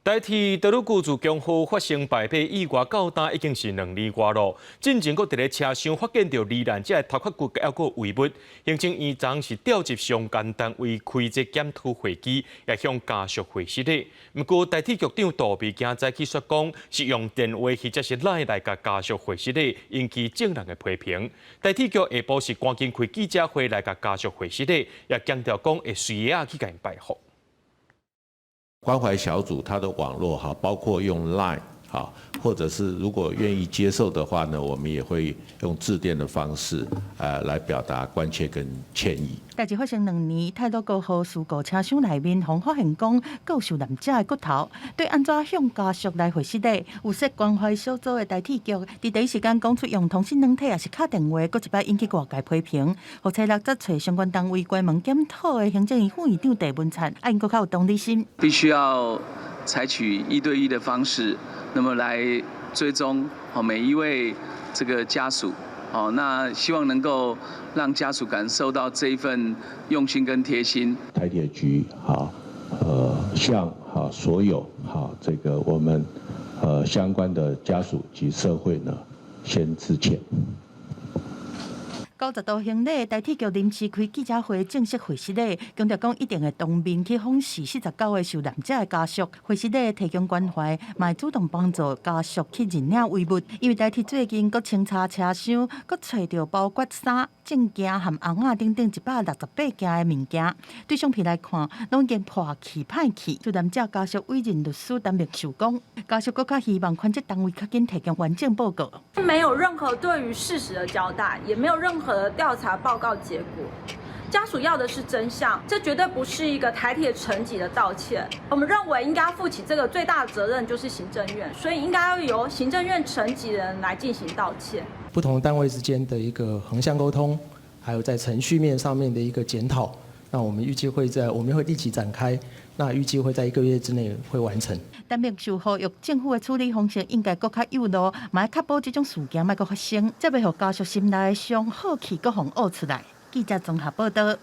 代替道路救助公司发生败北意外较大，已经是2年外了。进前佫伫咧车厢发现到罹难者的头壳骨还佫遗物。行政院长是调集相关单位开这检讨会议，也向家属回失礼。不过代替局长杜美今早起说讲，是用电话或者是赖来甲家属回失礼，引起正人的批评。代替局下晡是赶紧开记者会来甲家属回失礼，也强调讲会随夜去甲因拜访。关怀小组它的网络哈，包括用 Line 好，或者是如果愿意接受的话呢，我们也会用致电的方式，来表达关切跟歉意。代志发生2年，泰鲁高号事故车厢内面，方发现讲有受难者的骨头，对安怎向家属来回失礼？有说关怀小组的代替局，伫第一时间讲出用通讯软体也是敲电话，搁一摆引起外界批评。何彩6则找相关单位关门检讨的行政院副院长郑文灿，因搁较有同理心，必须要采取1对1的方式，那么来追踪每一位这个家属。那希望能够让家属感受到这一份用心跟贴心。台铁局向所有这个我们相关的家属及社会呢，先致歉。90度行礼，代替局临时开记者会，正式回失礼，强调讲一定会当面去访视49个受难者的家属，回失礼提供关怀，嘛会主动帮助家属去认领遗物。因为代替最近阁清查车厢，阁找到包括衫、证件和红仔等等168件的物件，对相片来看，拢已经破去、歹去。受难者家属委任律师担任受讲，家属阁较希望款这单位较紧提供完整报告。没有任何对于事实的交代，也没有任何的调查报告结果。家属要的是真相，这绝对不是一个台铁层级的道歉。我们认为应该负起这个最大的责任就是行政院，所以应该要由行政院层级的人来进行道歉。不同单位之间的一个横向沟通，还有在程序面上面的一个检讨，那我们预计会立即展开，那预计会在1个月之内会完成。但并受呼吁政府的处理方式应该更较有路，嘛要确保这种事件莫阁发生，才袂互家属心内的伤好气阁互挖出来。记者综合报道。